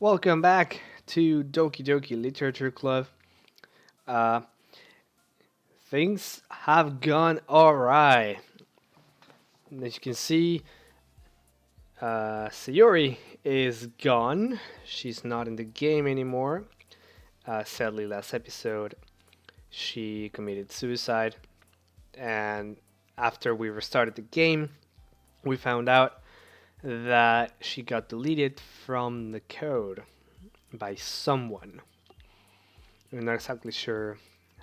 Welcome back to Doki Doki Literature Club. Uh, things have gone alright. As you can see, Sayori is gone. She's not in the game anymore. Sadly, last episode, she committed suicide. And after we restarted the game, we found out that she got deleted from the code by someone. We're not exactly sure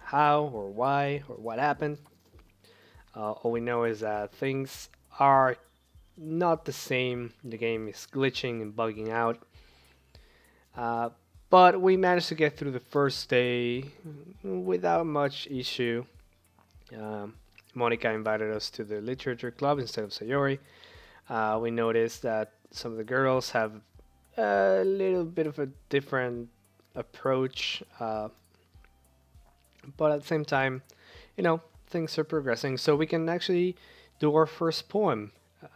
how or why or what happened. All we know is that things are not the same. The game is glitching and bugging out. Uh, but we managed to get through the first day without much issue. Um, Monica invited us to the literature club instead of Sayori. We noticed that some of the girls have a little bit of a different approach, but at the same time, things are progressing. So we can actually do our first poem.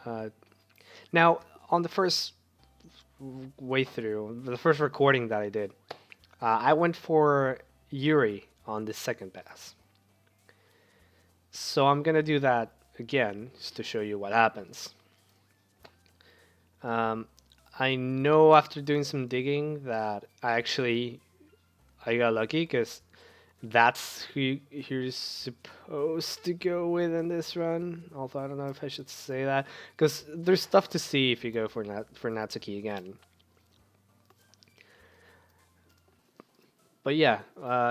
Uh, Now, on the first way through, the first recording that I did, I went for Yuri on the second pass. So I'm gonna do that again just to show you what happens. Um, I know after doing some digging that I got lucky because that's who you're supposed to go with in this run. Although I don't know if I should say that because there's stuff to see if you go for Natsuki again. But yeah,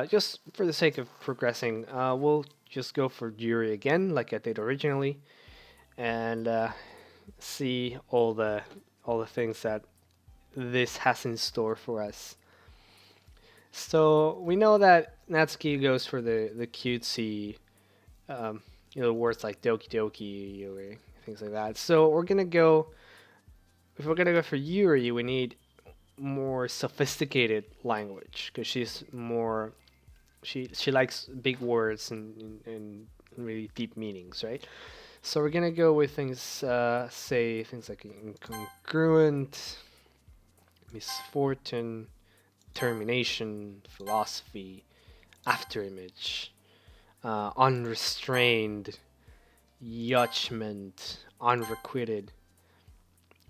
just for the sake of progressing, we'll just go for Yuri again, like I did originally, and see all the things that this has in store for us. So we know that Natsuki goes for the cutesy, um, words like Doki Doki or things like that. So we're gonna go. If we're gonna go for Yuri, we need more sophisticated language because she's more. She likes big words and really deep meanings, right? So we're gonna go with things, say things like incongruent, misfortune, termination, philosophy, afterimage, unrestrained, judgment, unrequited,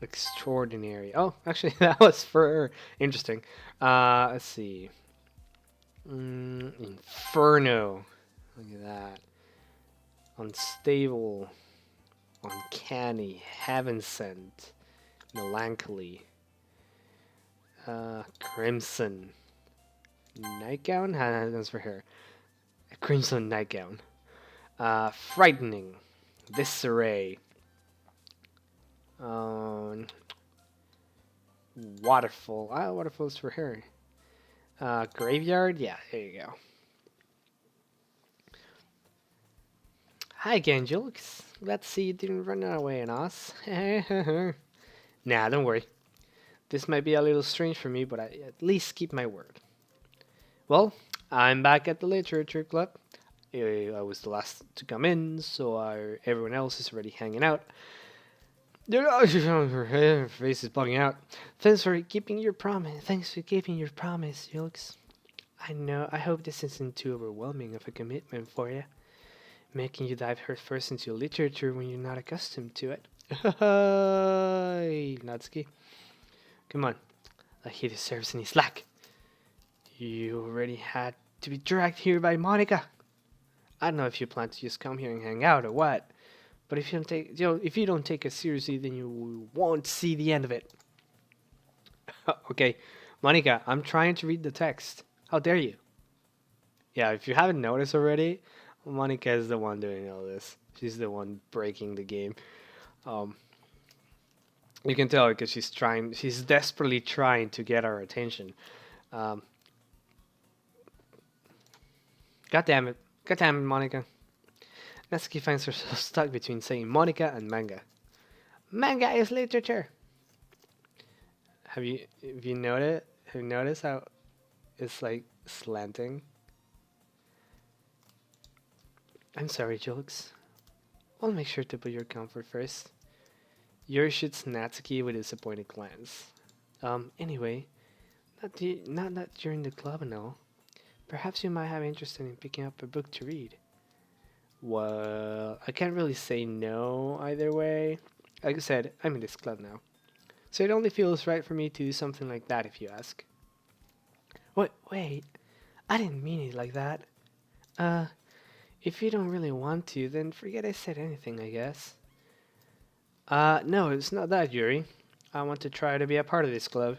extraordinary. Oh, actually, that was for interesting. Let's see. Inferno. Look at that. Unstable, uncanny, heaven sent, melancholy, crimson, nightgown. That's for her. A crimson nightgown. Frightening, disarray. Um, waterfall. Waterfall's for her. Graveyard. Yeah, there you go. Hi again, Julx. Let's see you didn't run away on us. Nah, don't worry. This might be a little strange for me, but I at least keep my word. Well, I'm back at the literature club. I was the last to come in, so everyone else is already hanging out. Her face is bugging out. Thanks for keeping your promise. Thanks for keeping your promise, Julx. I know. I hope this isn't too overwhelming of a commitment for you, making you dive headfirst into literature when you're not accustomed to it. Hey, Natsuki. Come on. Like he deserves any slack. You already had to be dragged here by Monica. I don't know if you plan to just come here and hang out or what, but if you don't take us seriously, then you won't see the end of it. Okay, Monica, I'm trying to read the text. How dare you? Yeah, if you haven't noticed already, Monica is the one doing all this. She's the one breaking the game. Um, you can tell because she's desperately trying to get our attention. Um, God damn it. God damn it, Monica. Natsuki finds herself stuck between saying Monica and manga. Manga is literature. Have you noticed? Have you noticed how it's like slanting? I'm sorry, Julx. I'll make sure to put your comfort first. Yuri shoots Natsuki with a disappointed glance. Anyway, Not that you're in the club and all. Perhaps you might have interest in picking up a book to read. Well, I can't really say no either way. Like I said, I'm in this club now. So it only feels right for me to do something like that if you ask. Wait, I didn't mean it like that. Uh, if you don't really want to, then forget I said anything, I guess. No, it's not that, Yuri. I want to try to be a part of this club.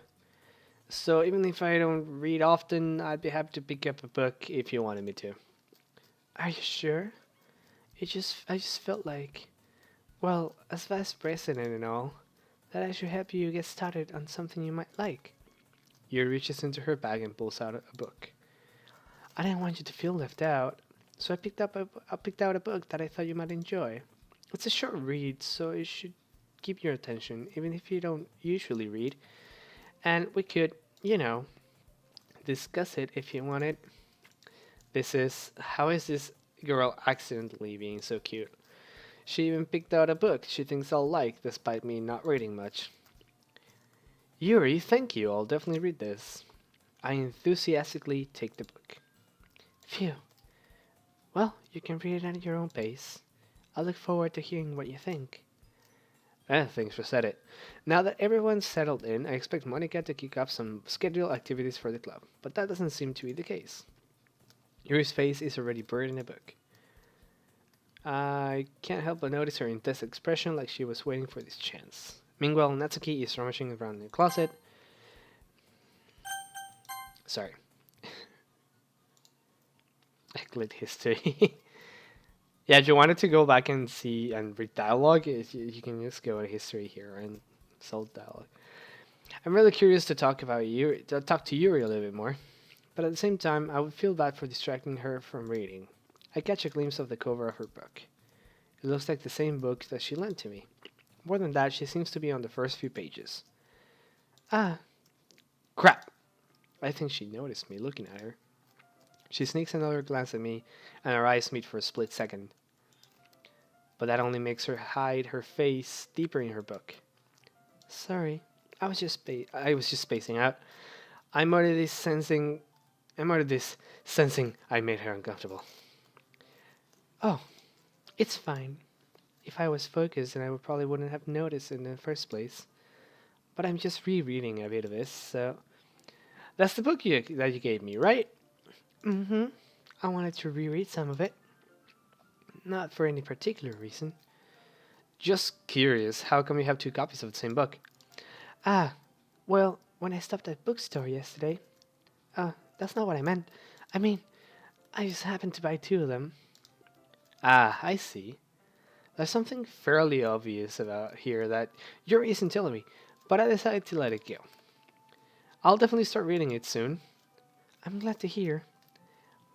So even if I don't read often, I'd be happy to pick up a book if you wanted me to. Are you sure? I just felt like, well, as vice president and all, that I should help you get started on something you might like. Yuri reaches into her bag and pulls out a book. I didn't want you to feel left out, so I picked out a book that I thought you might enjoy. It's a short read, so it should keep your attention, even if you don't usually read. And we could, you know, discuss it if you wanted. This is How is this girl accidentally being so cute? She even picked out a book she thinks I'll like, despite me not reading much. Yuri, thank you. I'll definitely read this. I enthusiastically take the book. Phew. Well, you can read it at your own pace. I look forward to hearing what you think. Thanks for said it. Now that everyone's settled in, I expect Monica to kick off some scheduled activities for the club, but that doesn't seem to be the case. Yuri's face is already buried in a book. I can't help but notice her intense expression like she was waiting for this chance. Meanwhile, Natsuki is rummaging around in the closet. Sorry. I clicked history. Yeah, if you wanted to go back and see and read dialogue, you can just go to history here and solve dialogue. I'm really curious to talk to Yuri a little bit more, but at the same time, I would feel bad for distracting her from reading. I catch a glimpse of the cover of her book. It looks like the same book that she lent to me. More than that, she seems to be on the first few pages. Ah, crap! I think she noticed me looking at her. She sneaks another glance at me, and our eyes meet for a split second. But that only makes her hide her face deeper in her book. Sorry, I was just spacing out. I'm already sensing I made her uncomfortable. Oh, it's fine. If I was focused, then I probably wouldn't have noticed in the first place. But I'm just rereading a bit of this, so that's the book that you gave me, right? Mm-hmm. I wanted to reread some of it. Not for any particular reason. Just curious, how come you have two copies of the same book? Ah, well, when I stopped at bookstore yesterday. That's not what I meant. I mean, I just happened to buy two of them. Ah, I see. There's something fairly obvious about here that Yuri isn't telling me, but I decided to let it go. I'll definitely start reading it soon. I'm glad to hear.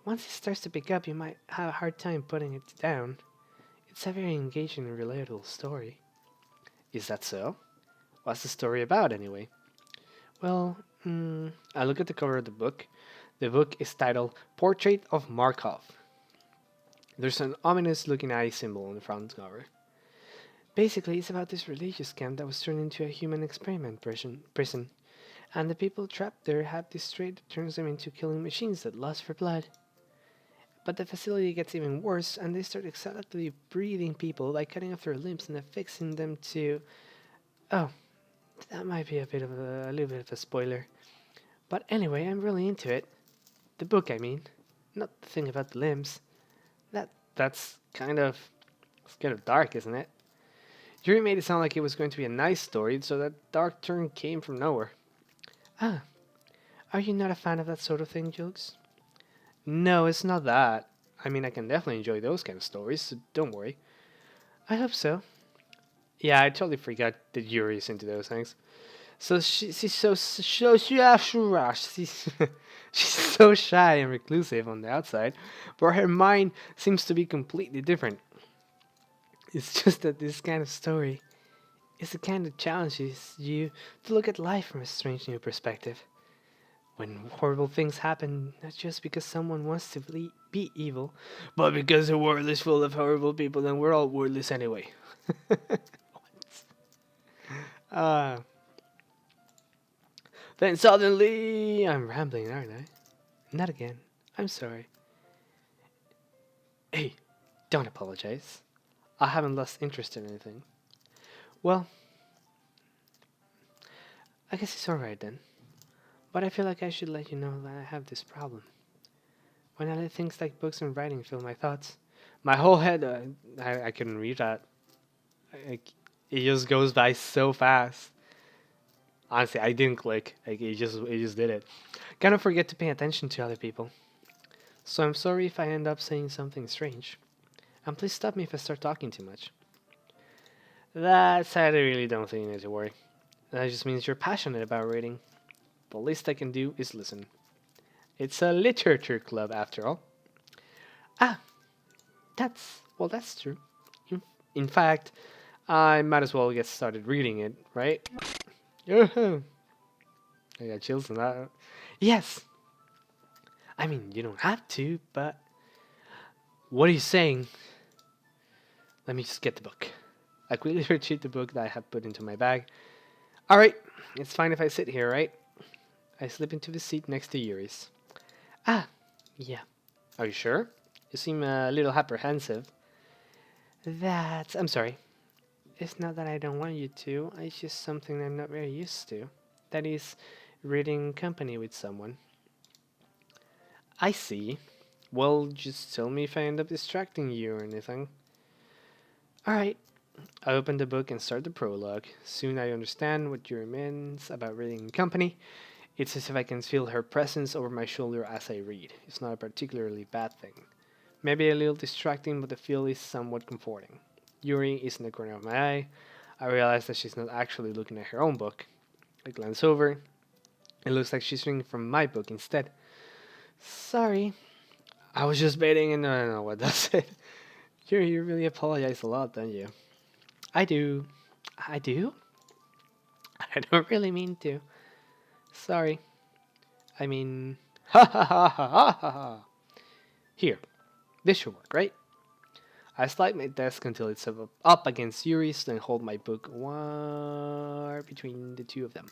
Once it starts to pick up, you might have a hard time putting it down. It's a very engaging and relatable story. Is that so? What's the story about, anyway? Well, I look at the cover of the book. The book is titled Portrait of Markov. There's an ominous looking eye symbol on the front cover. Basically, it's about this religious camp that was turned into a human experiment prison, and the people trapped there have this trait that turns them into killing machines that lust for blood. But the facility gets even worse, and they start excessively breeding people by cutting off their limbs and affixing them to... Oh, that might be a little bit of a spoiler. But anyway, I'm really into it. The book, I mean. Not the thing about the limbs. That's kind of... It's kind of dark, isn't it? Yuri made it sound like it was going to be a nice story, so that dark turn came from nowhere. Ah, are you not a fan of that sort of thing, Julx? No, it's not that. I mean, I can definitely enjoy those kind of stories, so don't worry. I hope so. Yeah, I totally forgot that Yuri's into those things. She's she's so shy and reclusive on the outside, but her mind seems to be completely different. It's just that this kind of story is the kind that challenges you to look at life from a strange new perspective. When horrible things happen, not just because someone wants to be evil, but because the world is full of horrible people and we're all worthless anyway. uh, Then suddenly, I'm rambling, aren't I? Not again. I'm sorry. Hey, don't apologize. I haven't lost interest in anything. Well, I guess it's alright then. But I feel like I should let you know that I have this problem. When I let things like books and writing fill my thoughts, my whole head, I couldn't read that. It just goes by so fast. Honestly, I didn't click. Like it just did it. Kind of forget to pay attention to other people. So I'm sorry if I end up saying something strange. And please stop me if I start talking too much. That side, I really don't think you need to worry. That just means you're passionate about reading. The least I can do is listen. It's a literature club, after all. Ah, that's true. In fact, I might as well get started reading it, right? Yoo-hoo. I got chills on that. Yes! I mean, you don't have to, but... What are you saying? Let me just get the book. I quickly retrieved the book that I had put into my bag. Alright, it's fine if I sit here, right? I slip into the seat next to Yuri's. Ah, yeah. Are you sure? You seem a little apprehensive. I'm sorry. It's not that I don't want you to, it's just something I'm not very used to. That is, reading company with someone. I see. Well, just tell me if I end up distracting you or anything. Alright. I open the book and start the prologue. Soon I understand what Yuri means about reading in company. It's as if I can feel her presence over my shoulder as I read. It's not a particularly bad thing. Maybe a little distracting, but the feel is somewhat comforting. Yuri is in the corner of my eye. I realize that she's not actually looking at her own book. I glance over. It looks like she's reading from my book instead. Sorry. I was just baiting and I don't know what does it. Yuri, you really apologize a lot, don't you? I do. I do? I don't really mean to. Sorry. I mean... Ha ha ha ha ha ha ha. Here. This should work, right? I slide my desk until it's up against Yuri's, then hold my book between the two of them.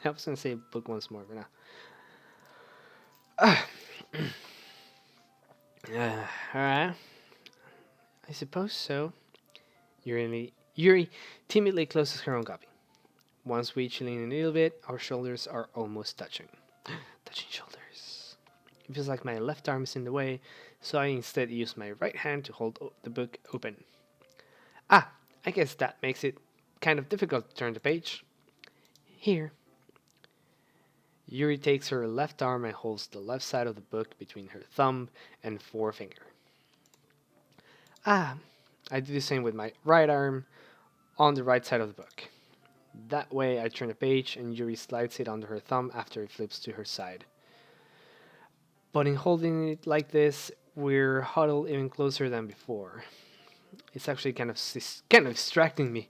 I was gonna say book once more, but now. Alright. I suppose so. Yuri timidly closes her own copy. Once we each lean in a little bit, our shoulders are almost touching. Touching shoulders. It feels like my left arm is in the way, so I instead use my right hand to hold the book open. Ah, I guess that makes it kind of difficult to turn the page. Here. Yuri takes her left arm and holds the left side of the book between her thumb and forefinger. Ah, I do the same with my right arm on the right side of the book. That way I turn the page and Yuri slides it under her thumb after it flips to her side. But in holding it like this, we're huddled even closer than before. It's actually kind of distracting me.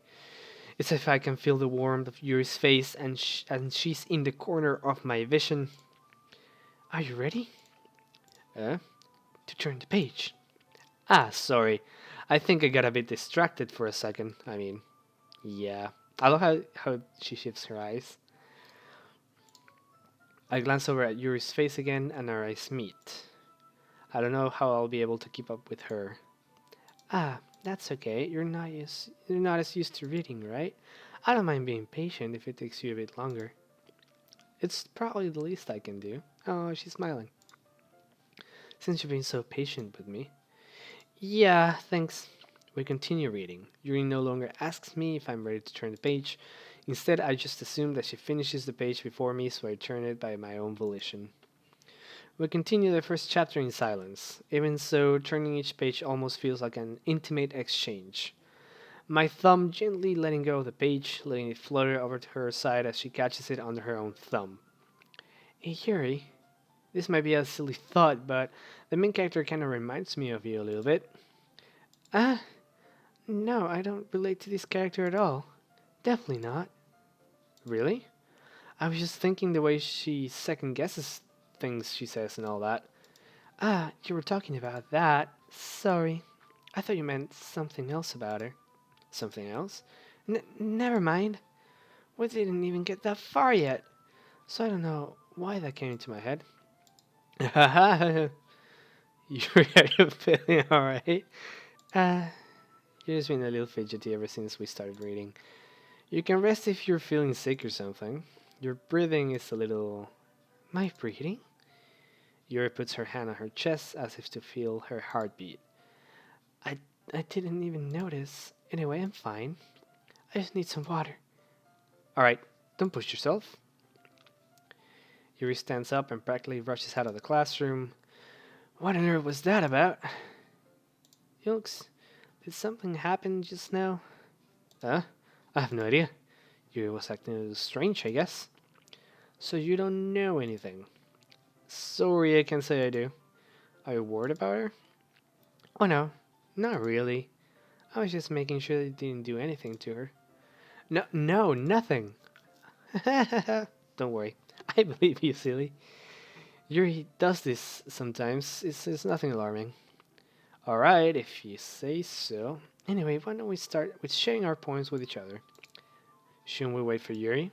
It's as if I can feel the warmth of Yuri's face and she's in the corner of my vision. Are you ready? To turn the page. Ah, sorry. I think I got a bit distracted for a second. I mean, yeah. I love how she shifts her eyes. I glance over at Yuri's face again and our eyes meet. I don't know how I'll be able to keep up with her. Ah, that's okay. You're not as used to reading, right? I don't mind being patient if it takes you a bit longer. It's probably the least I can do. Oh, she's smiling. Since you've been so patient with me. Yeah, thanks. We continue reading. Yuri no longer asks me if I'm ready to turn the page. Instead, I just assume that she finishes the page before me, so I turn it by my own volition. We continue the first chapter in silence. Even so, turning each page almost feels like an intimate exchange. My thumb gently letting go of the page, letting it flutter over to her side as she catches it under her own thumb. Hey Yuri, this might be a silly thought, but the main character kind of reminds me of you a little bit. No, I don't relate to this character at all. Definitely not. Really? I was just thinking the way she second guesses things she says and all that. Ah, you were talking about that. Sorry. I thought you meant something else about her. Something else? Never mind. We didn't even get that far yet. So I don't know why that came into my head. Haha, you're feeling alright? Uh, you've just been a little fidgety ever since we started reading. You can rest if you're feeling sick or something. Your breathing is a little... My breathing? Yuri puts her hand on her chest as if to feel her heartbeat. I, I didn't even notice. Anyway, I'm fine. I just need some water. Alright, don't push yourself. Yuri stands up and practically rushes out of the classroom. What on earth was that about? Julx, did something happen just now? Huh? I have no idea. Yuri was acting a little strange, I guess. So you don't know anything? Sorry, I can't say I do. Are you worried about her? Oh no, not really. I was just making sure they didn't do anything to her. No, nothing. Don't worry. I believe you, silly. Yuri does this sometimes. It's nothing alarming. Alright, if you say so. Anyway, why don't we start with sharing our poems with each other? Shouldn't we wait for Yuri?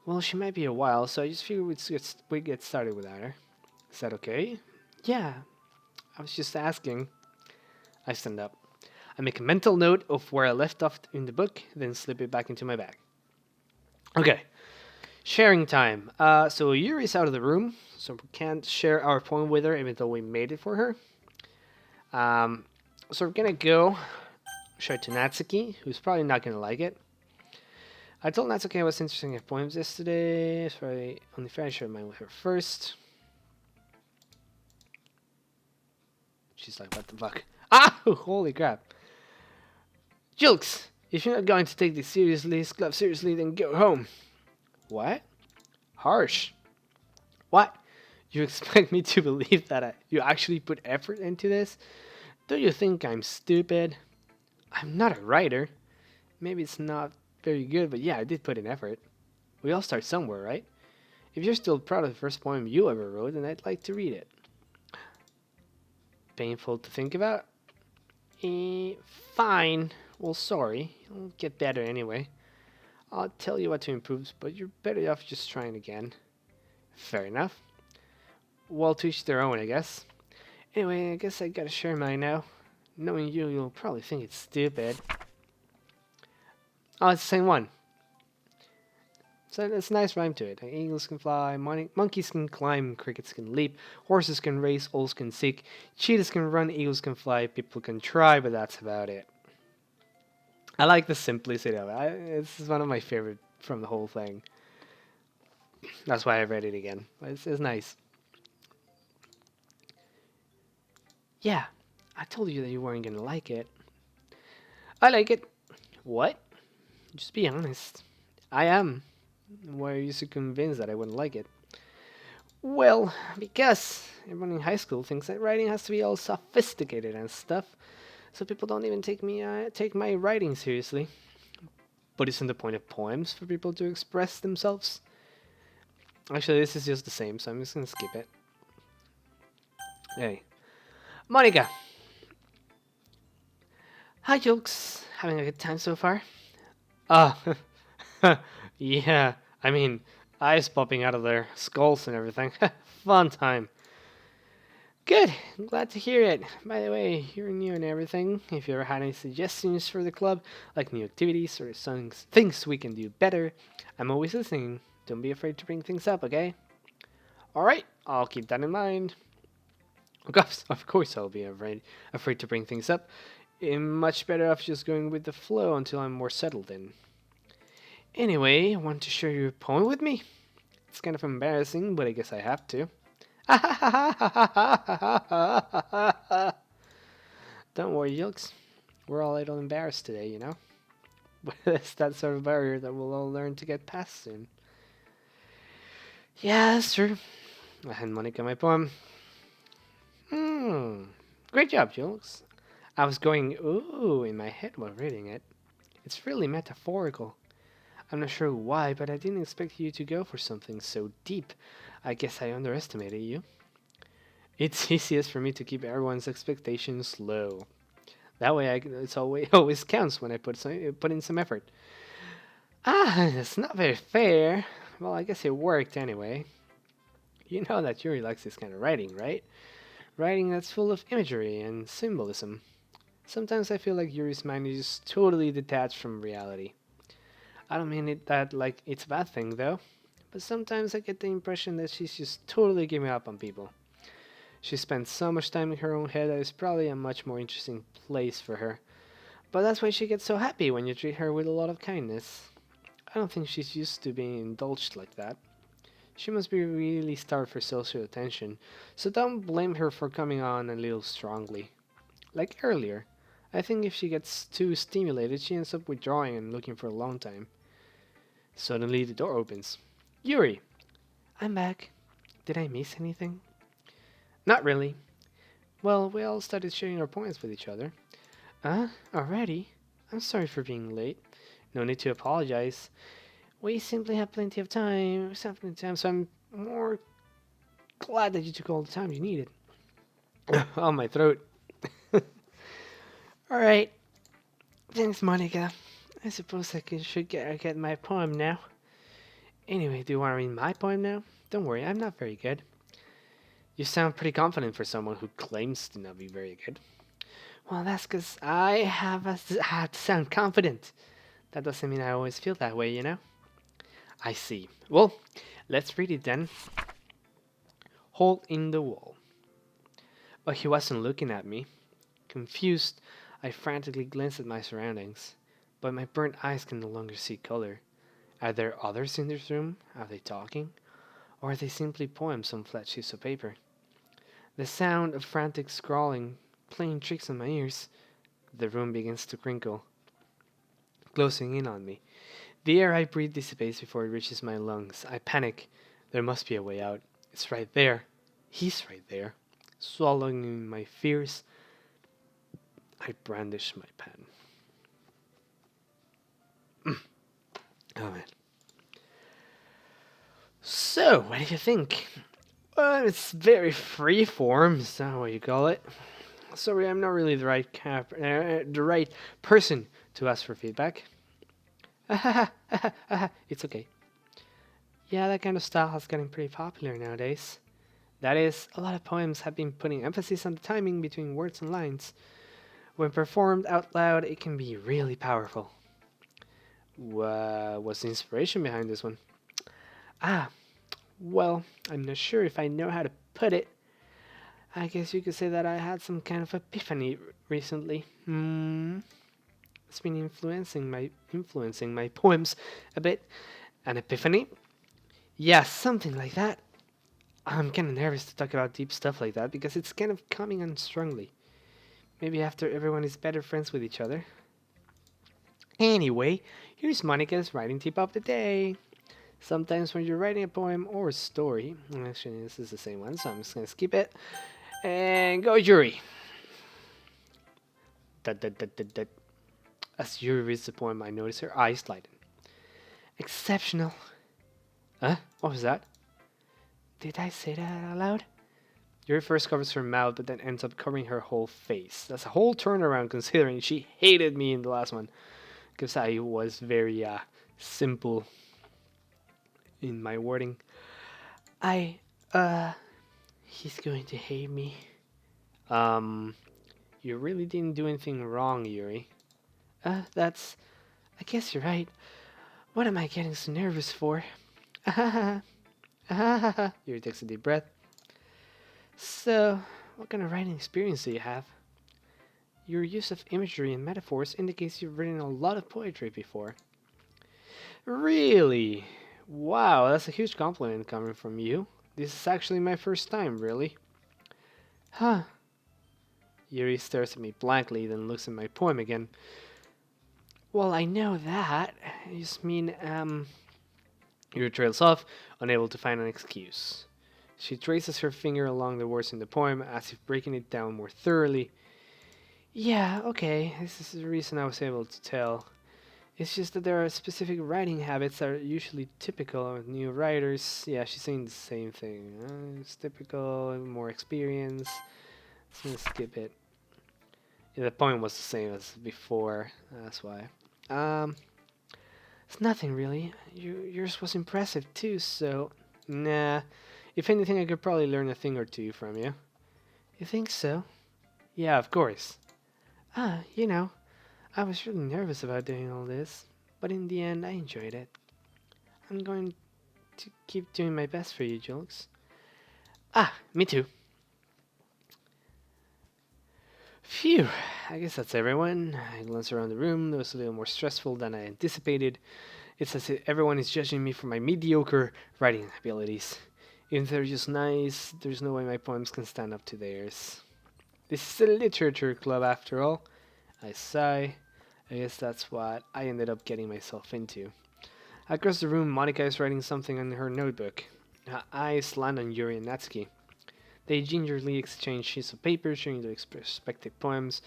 Well, she might be a while, so I just figured we'd get started without her. Is that okay? Yeah, I was just asking. I stand up. I make a mental note of where I left off in the book, then slip it back into my bag. Okay, sharing time. So Yuri's out of the room, so we can't share our poem with her, even though we made it for her. So we're gonna go show it to Natsuki, who's probably not gonna like it. I told Natsuki I was interested in poems yesterday, so I only fair I shared mine with her first. She's like, what the fuck? Ah! Holy crap. Julx, if you're not going to take this club seriously, then go home. What? Harsh. What? You expect me to believe that you actually put effort into this? Do you think I'm stupid? I'm not a writer. Maybe it's not very good, but yeah, I did put in effort. We all start somewhere, right? If you're still proud of the first poem you ever wrote, then I'd like to read it. Painful to think about? Fine. Well, sorry. It'll get better anyway. I'll tell you what to improve, but you're better off just trying again. Fair enough. Well, to each their own, I guess. Anyway, I guess I gotta share mine now. Knowing you, you'll probably think it's stupid. Oh, it's the same one. So it's a nice rhyme to it. Eagles can fly, monkeys can climb, crickets can leap, horses can race, owls can seek, cheetahs can run, eagles can fly, people can try, but that's about it. I like the simplicity of it. It's one of my favorite from the whole thing. That's why I read it again. It's nice. Yeah, I told you that you weren't gonna like it. I like it. What? Just be honest. I am. Why are you so convinced that I wouldn't like it? Well, because everyone in high school thinks that writing has to be all sophisticated and stuff, so people don't even take my writing seriously. But isn't the point of poems for people to express themselves? Actually, this is just the same, so I'm just gonna skip it. Hey, Monica. Hi, Julx. Having a good time so far? Ah, yeah. I mean, eyes popping out of their skulls and everything. Fun time. Good. I'm glad to hear it. By the way, you're new and everything. If you ever had any suggestions for the club, like new activities or things we can do better, I'm always listening. Don't be afraid to bring things up, okay? Alright, I'll keep that in mind. Of course I'll be afraid to bring things up. I'm much better off just going with the flow until I'm more settled in. Anyway, want to share your poem with me? It's kind of embarrassing, but I guess I have to. Don't worry, Julx. We're all a little embarrassed today, you know? But it's that sort of barrier that we'll all learn to get past soon. Yeah, that's true. I hand Monica my poem. Great job, Julx. I was going ooh in my head while reading it. It's really metaphorical. I'm not sure why, but I didn't expect you to go for something so deep. I guess I underestimated you. It's easiest for me to keep everyone's expectations low. That way, it's always counts when I put in some effort. Ah, that's not very fair. Well, I guess it worked anyway. You know that Yuri likes this kind of writing, right? Writing that's full of imagery and symbolism. Sometimes I feel like Yuri's mind is just totally detached from reality. I don't mean it that like it's a bad thing though, but sometimes I get the impression that she's just totally giving up on people. She spends so much time in her own head that it's probably a much more interesting place for her. But that's why she gets so happy when you treat her with a lot of kindness. I don't think she's used to being indulged like that. She must be really starved for social attention, so don't blame her for coming on a little strongly. Like earlier, I think if she gets too stimulated, she ends up withdrawing and looking for a long time. Suddenly, the door opens. Yuri! I'm back. Did I miss anything? Not really. Well, we all started sharing our points with each other. Already? I'm sorry for being late. No need to apologize. We simply have plenty of time, so I'm more glad that you took all the time you needed. On my throat. Alright. Thanks, Monica. I suppose should get my poem now. Anyway, do you want to read my poem now? Don't worry, I'm not very good. You sound pretty confident for someone who claims to not be very good. Well, that's because I have to sound confident. That doesn't mean I always feel that way, you know? I see. Well, let's read it then. Hole in the wall. But he wasn't looking at me. Confused, I frantically glanced at my surroundings, but my burnt eyes can no longer see color. Are there others in this room? Are they talking? Or are they simply poems on flat sheets of paper? The sound of frantic scrawling, playing tricks on my ears. The room begins to crinkle, closing in on me. The air I breathe dissipates before it reaches my lungs. I panic. There must be a way out. It's right there. He's right there. Swallowing my fears, I brandish my pen. Oh man. So, what do you think? Well, it's very free form, is that what you call it? Sorry, I'm not really the right person to ask for feedback. It's okay. Yeah, that kind of style is getting pretty popular nowadays. That is, a lot of poems have been putting emphasis on the timing between words and lines. When performed out loud, it can be really powerful. What's the inspiration behind this one? Ah, well, I'm not sure if I know how to put it. I guess you could say that I had some kind of epiphany recently. It's been influencing my poems a bit. An epiphany? Yeah, something like that. I'm kind of nervous to talk about deep stuff like that because it's kind of coming on strongly. Maybe after everyone is better friends with each other. Anyway, here's Monica's writing tip of the day. Sometimes when you're writing a poem or a story, actually this is the same one, so I'm just gonna skip it. And go Yuri. Dut, dut, dut, dut, dut. As Yuri reads the poem, I notice her eyes lighten. Exceptional. Huh? What was that? Did I say that out loud? Yuri first covers her mouth, but then ends up covering her whole face. That's a whole turnaround considering she hated me in the last one. Because I was very simple in my wording. He's going to hate me. You really didn't do anything wrong, Yuri. I guess you're right. What am I getting so nervous for? Yuri takes a deep breath. So, what kind of writing experience do you have? Your use of imagery and metaphors indicates you've written a lot of poetry before. Really? Wow, that's a huge compliment coming from you. This is actually my first time, really. Huh. Yuri stares at me blankly, then looks at my poem again. Well, I know that. I just mean, Yuri trails off, unable to find an excuse. She traces her finger along the words in the poem, as if breaking it down more thoroughly. Yeah, okay, this is the reason I was able to tell. It's just that there are specific writing habits that are usually typical of new writers. Yeah, she's saying the same thing. It's typical, more experience. Let's gonna skip it. Yeah, the point was the same as before. That's why. It's nothing really. Yours was impressive too, so... Nah. If anything, I could probably learn a thing or two from you. You think so? Yeah, of course. You know, I was really nervous about doing all this, but in the end, I enjoyed it. I'm going to keep doing my best for you, Julx. Me too. Phew, I guess that's everyone. I glanced around the room. It was a little more stressful than I anticipated. It's as if everyone is judging me for my mediocre writing abilities. Even if they're just nice, there's no way my poems can stand up to theirs. This is a literature club after all. I sigh. I guess that's what I ended up getting myself into. Across the room, Monica is writing something on her notebook. Her eyes land on Yuri and Natsuki. They gingerly exchange sheets of paper, sharing their respective poems.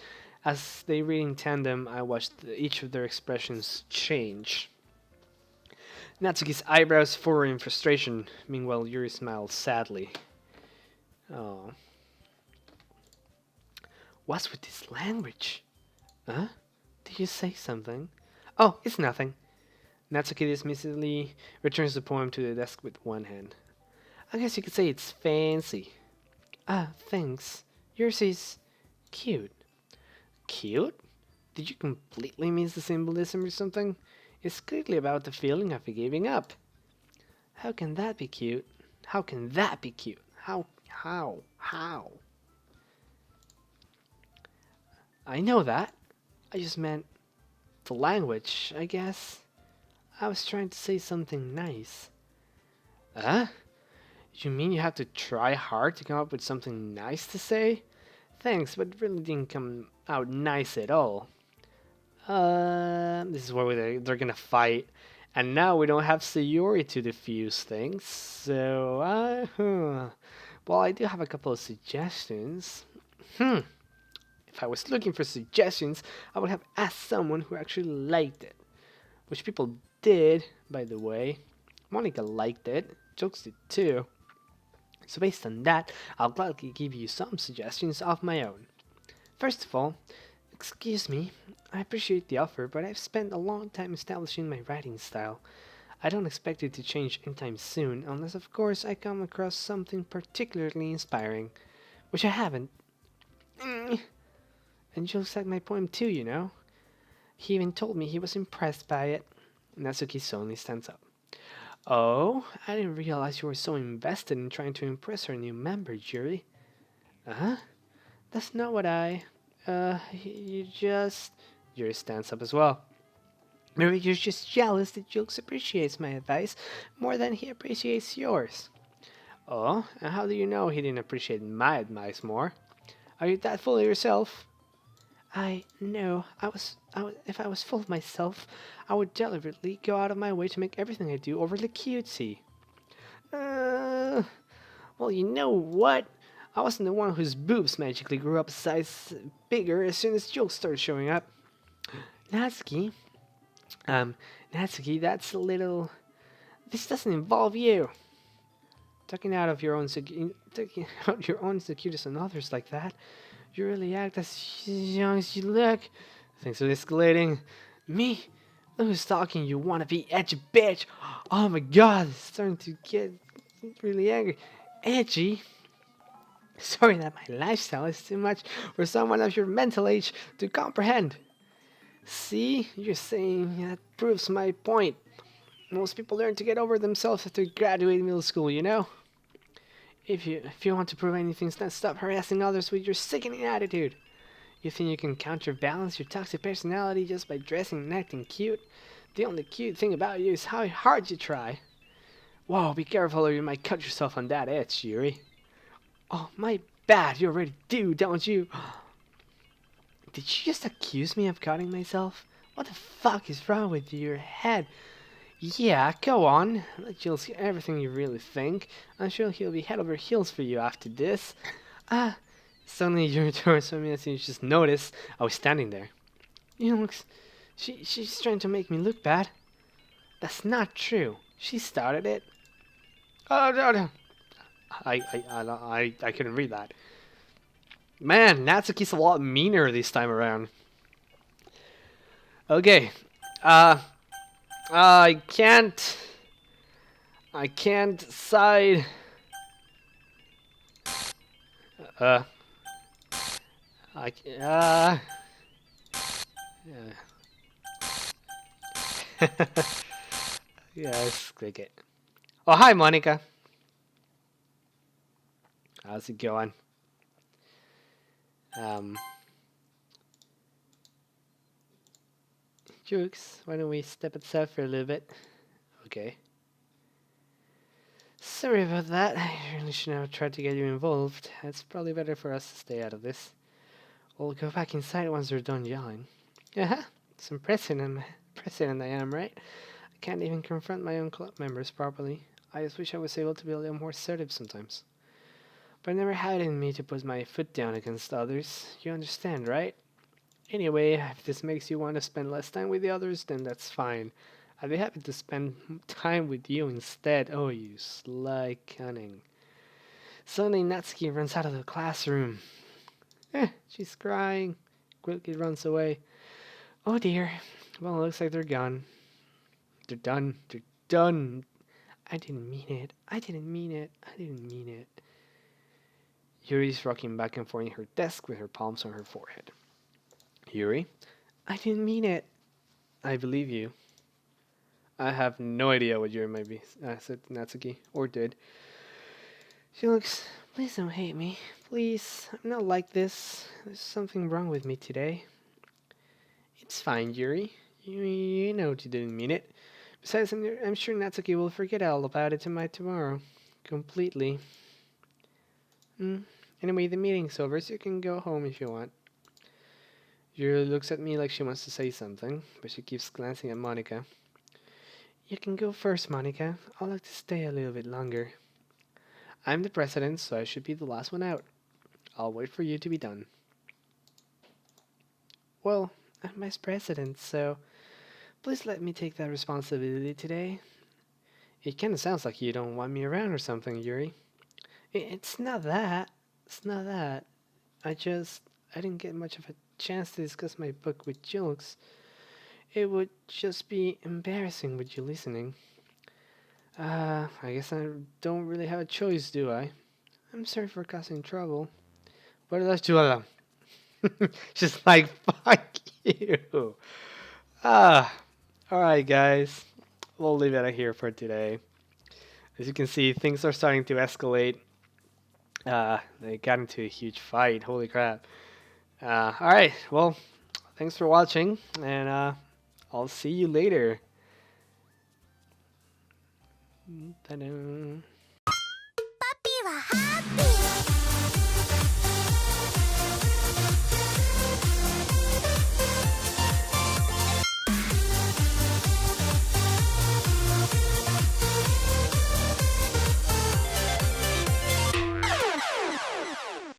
As they read in tandem, I watched each of their expressions change. Natsuki's eyebrows furrow in frustration. Meanwhile, Yuri smiles sadly. Oh. What's with this language? Huh? Did you say something? Oh, it's nothing. Natsuki dismissively returns the poem to the desk with one hand. I guess you could say it's fancy. Thanks. Yours is cute. Cute? Did you completely miss the symbolism or something? It's clearly about the feeling of giving up. How can that be cute? How can that be cute? How? I know that. I just meant the language, I guess. I was trying to say something nice. Huh? You mean you have to try hard to come up with something nice to say? Thanks, but it really didn't come out nice at all. This is where they're gonna fight. And now we don't have Sayori to diffuse things, so, well, I do have a couple of suggestions. If I was looking for suggestions, I would have asked someone who actually liked it. Which people did, by the way. Monica liked it. Julx did too. So based on that, I'll gladly give you some suggestions of my own. First of all, excuse me, I appreciate the offer, but I've spent a long time establishing my writing style. I don't expect it to change anytime soon, unless of course I come across something particularly inspiring. Which I haven't. And Julx liked my poem too, you know. He even told me he was impressed by it. Natsuki suddenly stands up. Oh, I didn't realize you were so invested in trying to impress our new member, Yuri. Huh? That's not what you just... Yuri stands up as well. Maybe you're just jealous that Julx appreciates my advice more than he appreciates yours. Oh, and how do you know he didn't appreciate my advice more? Are you that full of yourself? No, if I was full of myself, I would deliberately go out of my way to make everything I do overly cutesy. Well, you know what? I wasn't the one whose boobs magically grew up a size bigger as soon as Julx started showing up. Natsuki, that's a little... This doesn't involve you. Talking out your own insecurities on others like that. You really act as young as you look. Things are escalating. Me? Look who's talking, you wanna be edgy bitch. Oh my god, it's starting to get really angry. Edgy? Sorry that my lifestyle is too much for someone of your mental age to comprehend. See, you're saying that proves my point. Most people learn to get over themselves after graduating middle school, you know? If you want to prove anything, then stop harassing others with your sickening attitude. You think you can counterbalance your toxic personality just by dressing and acting cute? The only cute thing about you is how hard you try. Whoa, be careful or you might cut yourself on that edge, Yuri. Oh, my bad, you already do, don't you? Did you just accuse me of cutting myself? What the fuck is wrong with your head? Yeah, go on. Let Julx hear everything you really think. I'm sure he'll be head over heels for you after this. Suddenly your door told me as you just noticed I was standing there. You know, she's trying to make me look bad. That's not true. She started it. Oh, no. I couldn't read that. Man, Natsuki's a lot meaner this time around. Okay. I can't. I can't side. Uh. I. Yeah. Yeah, let's click it. Oh, hi, Monica. How's it going? Um. Julx, why don't we step outside for a little bit? Okay. Sorry about that. I really shouldn't have tried to get you involved. It's probably better for us to stay out of this. We'll go back inside once we're done yelling. Yeah, some president I am, right? I can't even confront my own club members properly. I just wish I was able to be a little more assertive sometimes. But I never had it in me to put my foot down against others. You understand, right? Anyway, if this makes you want to spend less time with the others, then that's fine. I'd be happy to spend time with you instead. Oh, you sly cunning. Suddenly, Natsuki runs out of the classroom. She's crying. Quickly runs away. Oh dear. Well, it looks like they're gone. They're done. They're done. I didn't mean it. I didn't mean it. I didn't mean it. Yuri's rocking back and forth in her desk with her palms on her forehead. Yuri? I didn't mean it. I believe you. I have no idea what Yuri might be, said Natsuki, or did. She looks, please don't hate me. Please, I'm not like this. There's something wrong with me today. It's fine, Yuri. You know you didn't mean it. Besides, I'm sure Natsuki will forget all about it tomorrow. Completely. Anyway, the meeting's over, so you can go home if you want. Yuri looks at me like she wants to say something, but she keeps glancing at Monica. You can go first, Monica. I'd like to stay a little bit longer. I'm the president, so I should be the last one out. I'll wait for you to be done. Well, I'm vice president, so please let me take that responsibility today. It kinda sounds like you don't want me around or something, Yuri. It's not that. It's not that. I didn't get much of a chance to discuss my book with Julx. It would just be embarrassing with you listening. I guess I don't really have a choice, do I? I'm sorry for causing trouble. But let's do it. Just like, fuck you. Ah, alright, guys. We'll leave it here for today. As you can see, things are starting to escalate. They got into a huge fight. Holy crap. Alright, well, thanks for watching, and I'll see you later. Ta-da.